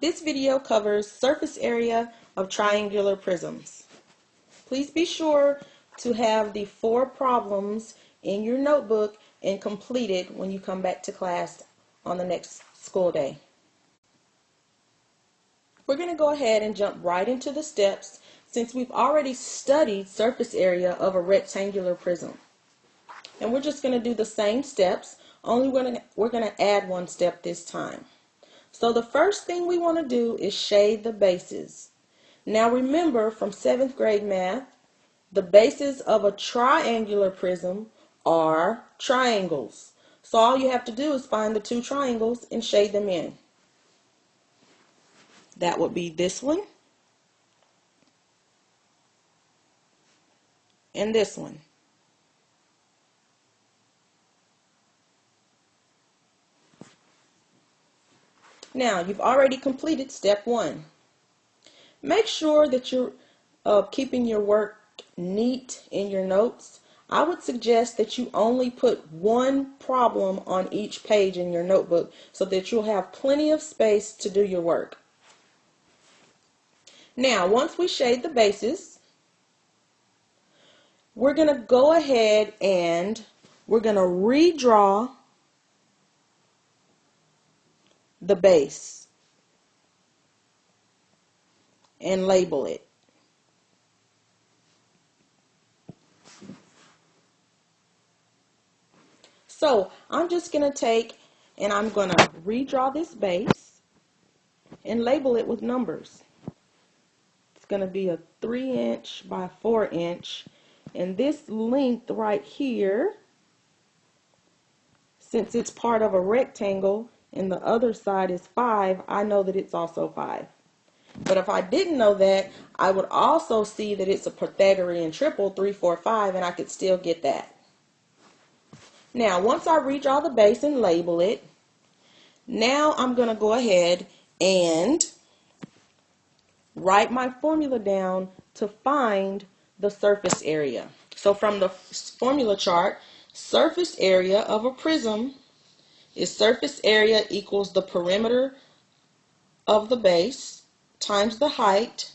This video covers surface area of triangular prisms. Please be sure to have the 4 problems in your notebook and completed when you come back to class on the next school day. We're going to go ahead and jump right into the steps since we've already studied surface area of a rectangular prism. And we're just going to do the same steps, only we're going to add one step this time. So the first thing we want to do is shade the bases. Now remember from 7th grade math, the bases of a triangular prism are triangles. So all you have to do is find the 2 triangles and shade them in. That would be this one and this one. Now, you've already completed step 1. Make sure that you're keeping your work neat in your notes. I would suggest that you only put 1 problem on each page in your notebook so that you'll have plenty of space to do your work. Now, once we shade the bases, we're going to go ahead and we're going to redraw the base and label it. So I'm just going to take and I'm going to redraw this base and label it with numbers. It's going to be a 3" by 4" and this length right here, since it's part of a rectangle and the other side is 5, I know that it's also 5. But if I didn't know that, I would also see that it's a Pythagorean triple, 3, 4, 5, and I could still get that. Now, once I redraw the base and label it, now I'm going to go ahead and write my formula down to find the surface area. So from the formula chart, surface area of a prism is surface area equals the perimeter of the base times the height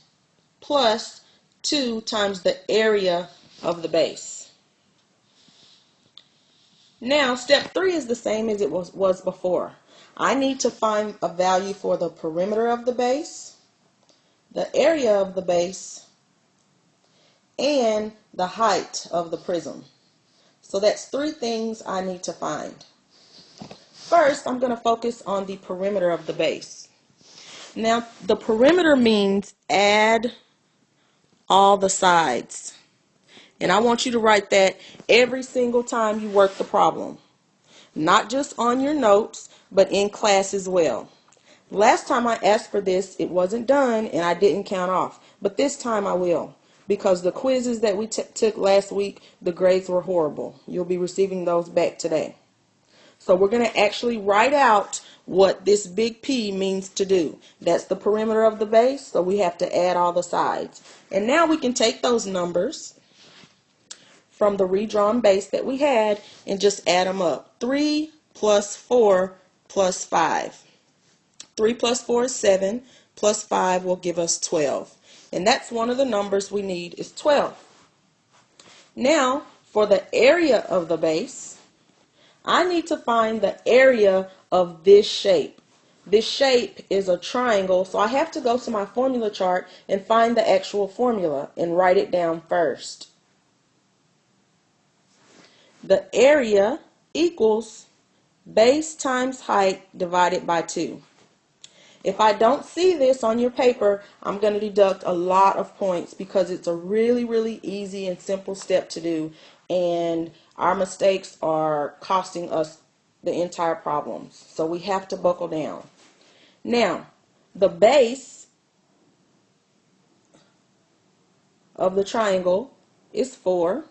plus 2 times the area of the base. Now step 3 is the same as it was before. I need to find a value for the perimeter of the base, the area of the base, and the height of the prism. So that's 3 things I need to find. First, I'm going to focus on the perimeter of the base. Now, the perimeter means add all the sides. And I want you to write that every single time you work the problem. Not just on your notes, but in class as well. Last time I asked for this, it wasn't done and I didn't count off. But this time I will. Because the quizzes that we took last week, the grades were horrible. You'll be receiving those back today. So we're going to actually write out what this big P means to do. That's the perimeter of the base, so we have to add all the sides. And now we can take those numbers from the redrawn base that we had and just add them up. 3 plus 4 plus 5. 3 plus 4 is 7, plus 5 will give us 12. And that's one of the numbers we need is 12. Now, for the area of the base, I need to find the area of this shape. This shape is a triangle, so I have to go to my formula chart and find the actual formula and write it down first. The area equals base times height divided by 2. If I don't see this on your paper, I'm going to deduct a lot of points because it's a really, really easy and simple step to do. And our mistakes are costing us the entire problems. So we have to buckle down. Now, the base of the triangle is 4.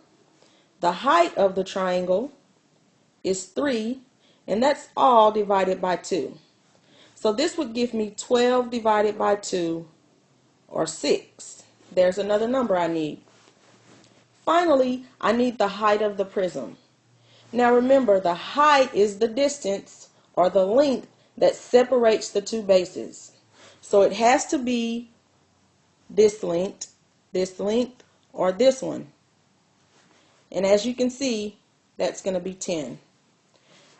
The height of the triangle is 3. And that's all divided by 2. So this would give me 12 divided by 2, or 6. There's another number I need. Finally, I need the height of the prism. Now remember, the height is the distance or the length that separates the 2 bases. So it has to be this length, or this one. And as you can see, that's going to be 10.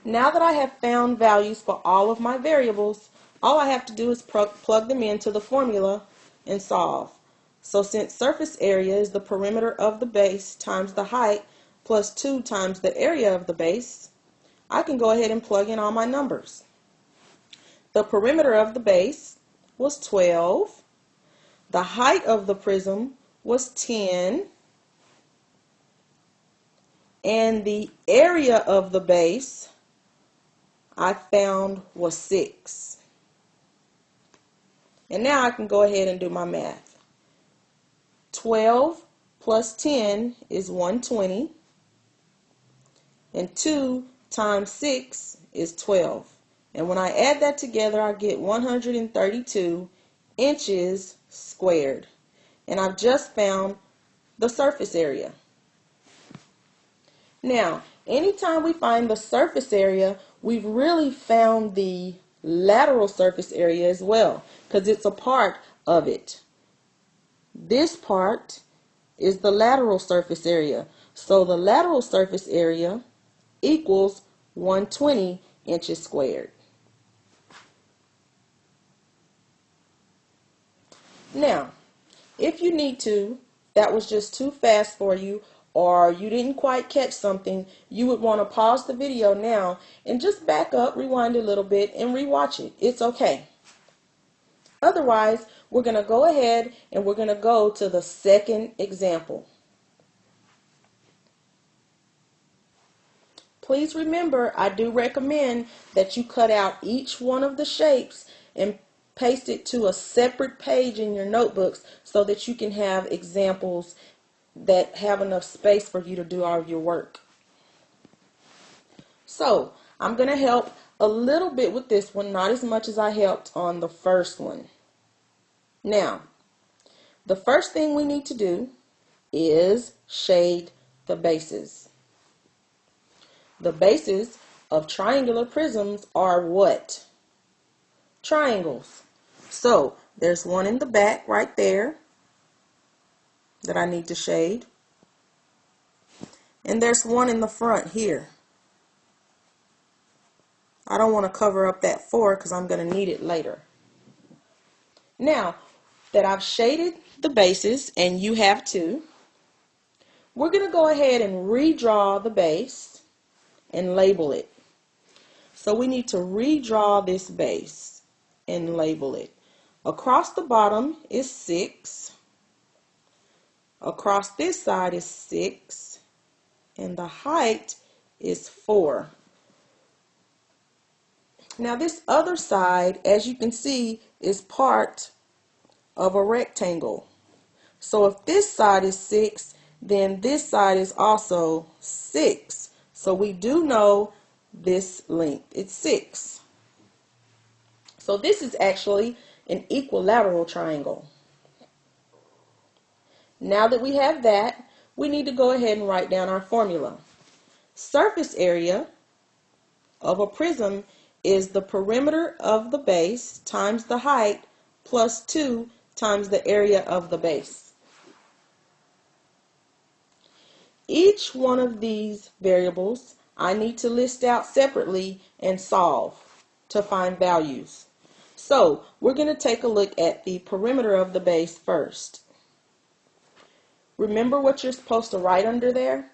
Now that I have found values for all of my variables, all I have to do is plug them into the formula and solve. So since surface area is the perimeter of the base times the height plus 2 times the area of the base, I can go ahead and plug in all my numbers. The perimeter of the base was 12. The height of the prism was 10. And the area of the base I found was 6. And now I can go ahead and do my math. 12 plus 10 is 120. And 2 times 6 is 12. And when I add that together, I get 132 inches squared. And I've just found the surface area. Now, anytime we find the surface area, we've really found the lateral surface area as well, because it's a part of it. This part is the lateral surface area. So the lateral surface area equals 120 inches squared. Now, if you need to, that was just too fast for you, or you didn't quite catch something, you would want to pause the video now and just back up, rewind a little bit, and rewatch it. It's okay. Otherwise, we're going to go ahead and we're going to go to the second example. Please remember, I do recommend that you cut out each one of the shapes and paste it to a separate page in your notebooks so that you can have examples that have enough space for you to do all of your work. So I'm going to help a little bit with this one, not as much as I helped on the first one. Now, the first thing we need to do is shade the bases. The bases of triangular prisms are what? Triangles. So there's one in the back right there that I need to shade. And there's one in the front here. I don't want to cover up that 4 because I'm going to need it later. Now that I've shaded the bases, and you have too, we're going to go ahead and redraw the base and label it. So we need to redraw this base and label it. Across the bottom is 6. Across this side is 6. And the height is 4. Now this other side, as you can see, is part of a rectangle. So if this side is 6, then this side is also 6. So we do know this length. It's 6. So this is actually an equilateral triangle. Now that we have that, we need to go ahead and write down our formula. Surface area of a prism is the perimeter of the base times the height plus 2 times the area of the base. Each one of these variables I need to list out separately and solve to find values. So we're going to take a look at the perimeter of the base first. Remember what you're supposed to write under there?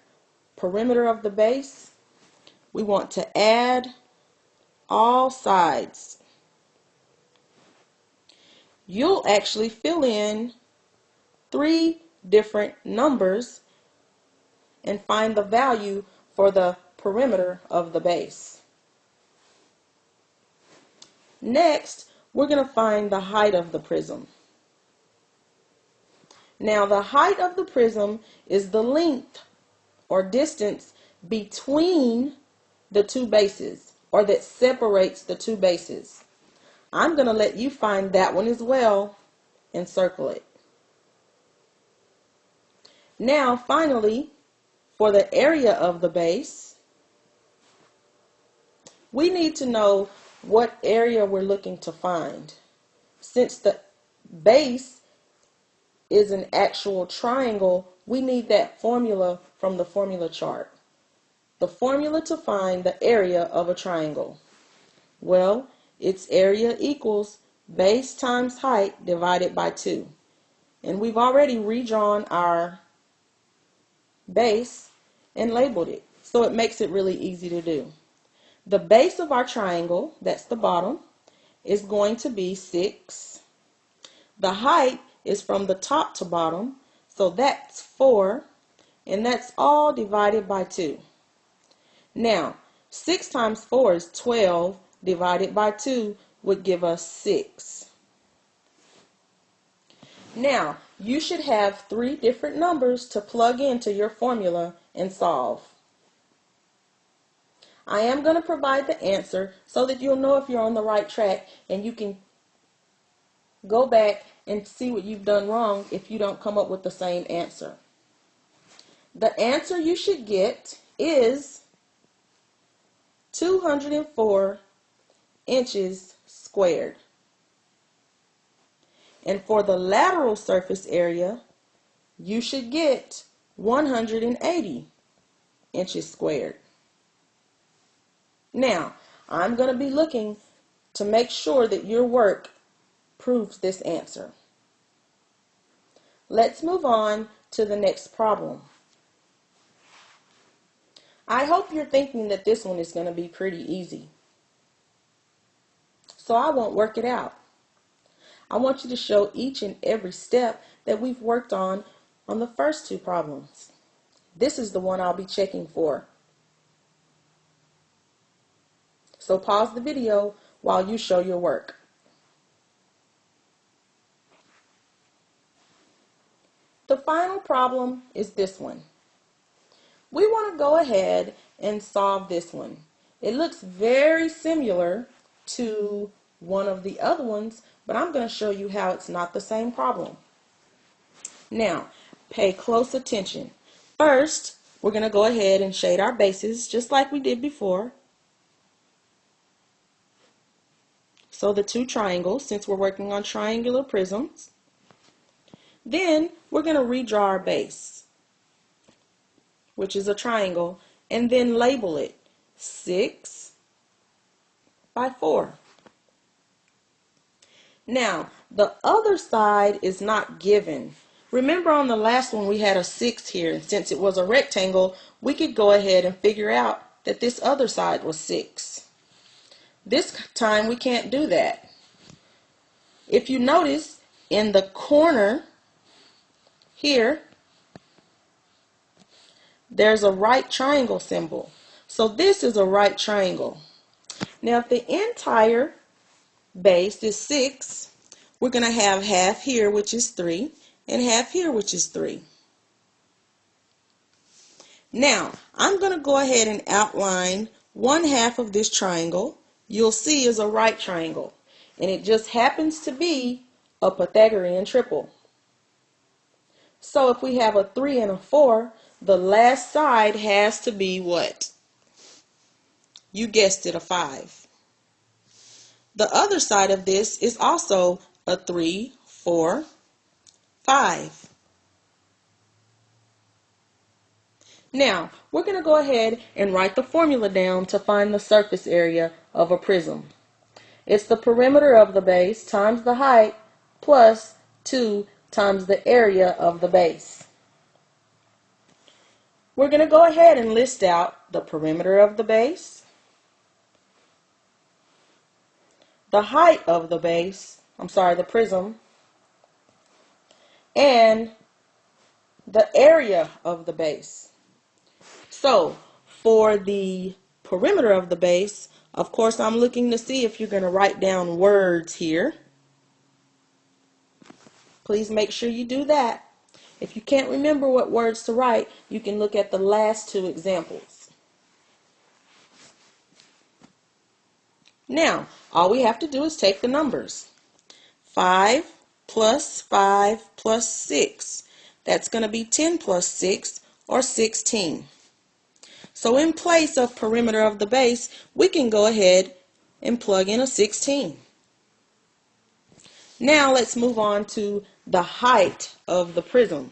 Perimeter of the base. We want to add all sides. You'll actually fill in 3 different numbers and find the value for the perimeter of the base. Next, we're going to find the height of the prism. Now, the height of the prism is the length or distance between the two bases, or that separates the two bases. I'm going to let you find that one as well and circle it. Now, finally, for the area of the base, we need to know what area we're looking to find. Since the base is an actual triangle, we need that formula from the formula chart. The formula to find the area of a triangle. Well, its area equals base times height divided by 2. And we've already redrawn our base and labeled it, so it makes it really easy to do. The base of our triangle, that's the bottom, is going to be 6. The height is from the top to bottom, so that's 4, and that's all divided by 2. Now, 6 times 4 is 12, divided by 2 would give us 6. Now, you should have 3 different numbers to plug into your formula and solve. I am going to provide the answer so that you'll know if you're on the right track, and you can go back and see what you've done wrong if you don't come up with the same answer. The answer you should get is 204 inches squared. And for the lateral surface area, you should get 180 inches squared. Now, I'm going to be looking to make sure that your work proves this answer. Let's move on to the next problem. I hope you're thinking that this one is going to be pretty easy. So I won't work it out. I want you to show each and every step that we've worked on the first 2 problems. This is the one I'll be checking for. So pause the video while you show your work. The final problem is this one. We want to go ahead and solve this one. It looks very similar to one of the other ones, but I'm going to show you how it's not the same problem. Now, pay close attention. First, we're going to go ahead and shade our bases just like we did before. So the 2 triangles, since we're working on triangular prisms. Then we're going to redraw our base, which is a triangle, and then label it 6 by 4. Now, the other side is not given. Remember on the last one we had a 6 here, and since it was a rectangle, we could go ahead and figure out that this other side was 6. This time we can't do that. If you notice, in the corner here, there's a right triangle symbol. So this is a right triangle. Now if the entire base is 6, we're going to have half here, which is 3, and half here, which is 3. Now, I'm going to go ahead and outline 1/2 of this triangle. You'll see is a right triangle, and it just happens to be a Pythagorean triple. So if we have a 3 and a 4, the last side has to be what? You guessed it, a 5. The other side of this is also a 3, 4, 5. Now, we're going to go ahead and write the formula down to find the surface area of a prism. It's the perimeter of the base times the height plus 2 times the area of the base. We're going to go ahead and list out the perimeter of the base, the height of the base, the prism, and the area of the base. So, for the perimeter of the base, of course, I'm looking to see if you're going to write down words here. Please make sure you do that. If you can't remember what words to write, you can look at the last 2 examples. Now, all we have to do is take the numbers. 5 plus 5 plus 6. That's going to be 10 plus 6, or 16. So in place of perimeter of the base, we can go ahead and plug in a 16. Now let's move on to the height of the prism.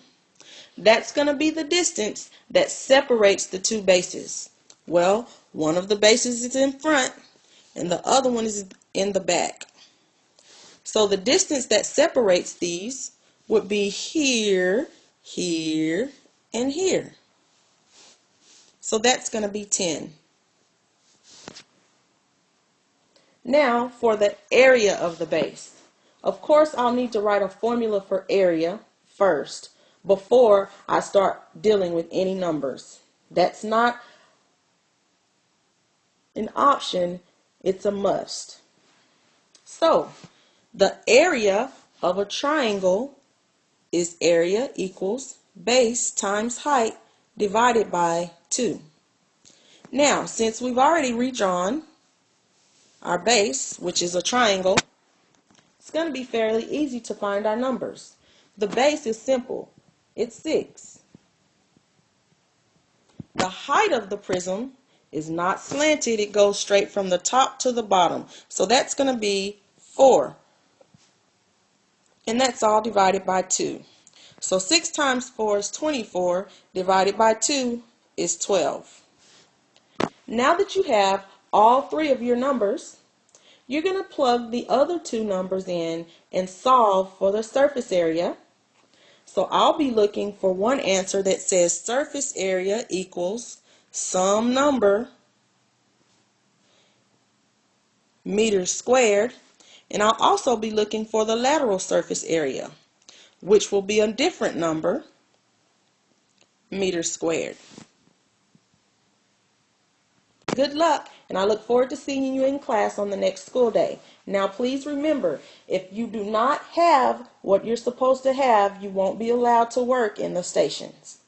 That's going to be the distance that separates the two bases. Well, one of the bases is in front and the other one is in the back. So the distance that separates these would be here, here, and here. So that's going to be 10. Now for the area of the base. Of course, I'll need to write a formula for area first before I start dealing with any numbers. That's not an option, it's a must. So, the area of a triangle is area equals base times height divided by 2. Now, since we've already redrawn our base, which is a triangle, it's going to be fairly easy to find our numbers. The base is simple. It's 6. The height of the prism is not slanted. It goes straight from the top to the bottom. So that's going to be 4. And that's all divided by 2. So 6 times 4 is 24. Divided by 2 is 12. Now that you have all 3 of your numbers, you're going to plug the other 2 numbers in and solve for the surface area. So I'll be looking for one answer that says surface area equals some number meters squared. And I'll also be looking for the lateral surface area, which will be a different number, meters squared. Good luck, and I look forward to seeing you in class on the next school day. Now please remember, if you do not have what you're supposed to have, you won't be allowed to work in the stations.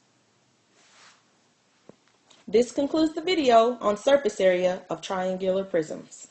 This concludes the video on surface area of triangular prisms.